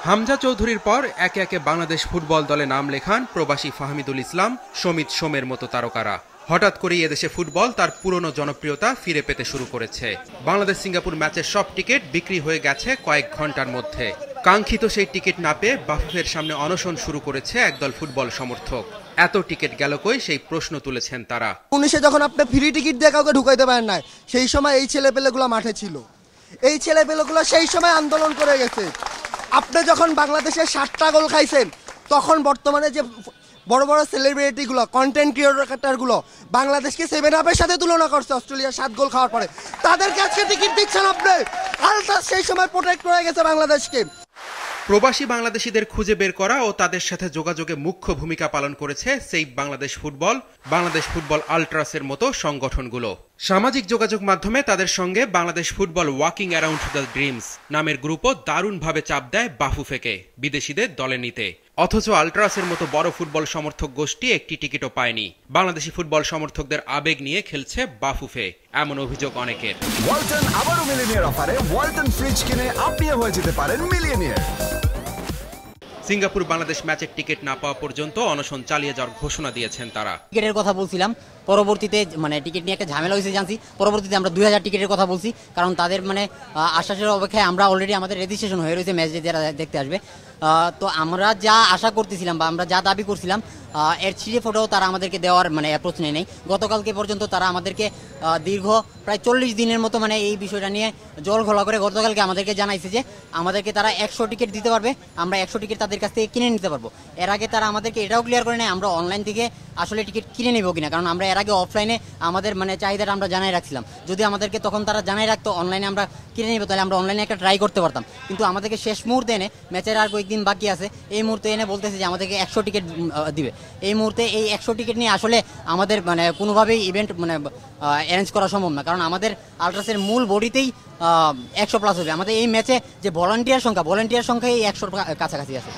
হামজা চৌধুরীর পর একে একে বাংলাদেশ ফুটবল দলে নাম লেখান প্রবাসী ফাহমিদুল ইসলাম, সমিত সোমের মতো তারকারা। হঠাৎ করেই এদেশে ফুটবল তার পুরনো জনপ্রিয়তা ফিরে পেতে শুরু করেছে। বাংলাদেশ সিঙ্গাপুর ম্যাচের সব টিকিট বিক্রি হয়ে গেছে কয়েক ঘন্টার মধ্যে। কাঙ্ক্ষিত সেই টিকিট না পেয়ে বাফুফের সামনে অনশন শুরু করেছে একদল ফুটবল সমর্থক। এত টিকিট গেল কই, সেই প্রশ্ন তুলেছেন তারা। 19-এ যখন আপনি ফ্রি টিকিট দিয়ে কাউকে ঢুকাইতে পারেন না, সেই সময় এই ছেলেপেলেগুলো মাঠে ছিল। এই ছেলেপেলেগুলো সেই সময় আন্দোলন করে গেছে। আপনি যখন বাংলাদেশের 7টা গোল খাইছেন, তখন বর্তমানে যে বড় বড় সেলিব্রিটিগুলো, কন্টেন্ট ক্রিয়েটরগুলো বাংলাদেশকে 7-আপের সাথে তুলনা করছে অস্ট্রেলিয়া 7 গোল খাওয়ার পরে। তাদেরকে আজকে টিকিট দিচ্ছেন আপনি। আলট্রাস সেই সময় প্রোটেক্ট করে গেছে বাংলাদেশকে। প্রবাসী বাংলাদেশিদের খুঁজে বের করা ও তাদের সাথে যোগাযোগে মুখ্য ভূমিকা পালন করেছে save Bangladesh football, Bangladesh football আলট্রাসের মতো সংগঠনগুলো। সামাজিক যোগাযোগ মাধ্যমে তাদের সঙ্গে Bangladesh football walking around the dreams নামের গ্রুপও দারুণভাবে চাপ দেয় বাফুফেকে বিদেশিদের দলে নিতে। অথচ আলট্রাসের মতো বড় ফুটবল সমর্থক গোষ্ঠী একটি টিকিটও পায়নি। বাংলাদেশি ফুটবল সমর্থকদের আবেগ নিয়ে খেলছে বাফুফে, এমন অভিযোগ অনেকের। ওয়ালটন আবারও মিলিয়নিয়ার অফারে ওয়ালটন ফ্রিজ কিনে আপনিও হয়ে যেতে পারেন মিলিয়নিয়ার। সিঙ্গাপুর বাংলাদেশ ম্যাচের টিকিট না পাওয়া পর্যন্ত অনশন চালিয়ে যাওয়ার ঘোষণা দিয়েছেন তারা। টিকিটের কথা বলছিলাম, পরবর্তীতে টিকিট নিয়ে একটা ঝামেলা হয়েছে জানছি। পরবর্তীতে আমরা 2000 টিকিটের কথা বলছি, কারণ তাদের আশ্বাসের অপেক্ষায় আমরা অলরেডি আমাদের রেজিস্ট্রেশন হয়ে রয়েছে ম্যাচ যারা দেখতে আসবে। তো আমরা যা আশা করতেছিলাম বা আমরা যা দাবি করছিলাম, এর ছিঁড়ে ফোটাও তারা আমাদেরকে দেওয়ার অ্যাপ্রোচ নেই। গতকালকে পর্যন্ত তারা আমাদেরকে দীর্ঘ প্রায় 40 দিনের মতো এই বিষয়টা নিয়ে জল ঘোলা করে গতকালকে আমাদেরকে জানাইছে যে আমাদেরকে তারা 100 টিকিট দিতে পারবে, আমরা 100 টিকিট তাদের কাছ থেকে কিনে নিতে পারবো। এর আগে তারা আমাদেরকে এটাও ক্লিয়ার করে নেয় আমরা অনলাইন থেকে আসলে টিকিট কিনে নেবো কিনা, কারণ আমরা এর আগে অফলাইনে আমাদের চাহিদাটা আমরা জানাই রাখছিলাম। যদি আমাদেরকে তখন তারা জানাই রাখতো অনলাইনে আমরা কিনে নেবো, তাহলে আমরা অনলাইনে একটা ট্রাই করতে পারতাম। কিন্তু আমাদেরকে শেষ মুহূর্তে এনে, ম্যাচের আর কয়েকদিন বাকি আছে, এই মুহূর্তে এনে বলতেছে যে আমাদেরকে 100 টিকিট দিবে। এই মুহূর্তে এই 100 টিকিট নিয়ে আসলে আমাদের কোনোভাবেই ইভেন্ট অ্যারেঞ্জ করা সম্ভব না, কারণ আমাদের আলট্রাসের মূল বডিতেই 100+ হবে। আমাদের এই ম্যাচে যে ভলান্টিয়ার সংখ্যা এই 100 কাছাকাছি আছে।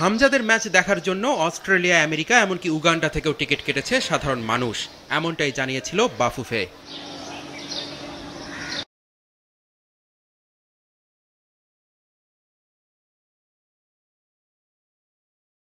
হামজাদের ম্যাচ দেখার জন্য অস্ট্রেলিয়া, আমেরিকা, এমনকি উগান্ডা থেকেও টিকিট কেটেছে সাধারণ মানুষ, এমনটাই জানিয়েছিল বাফুফে।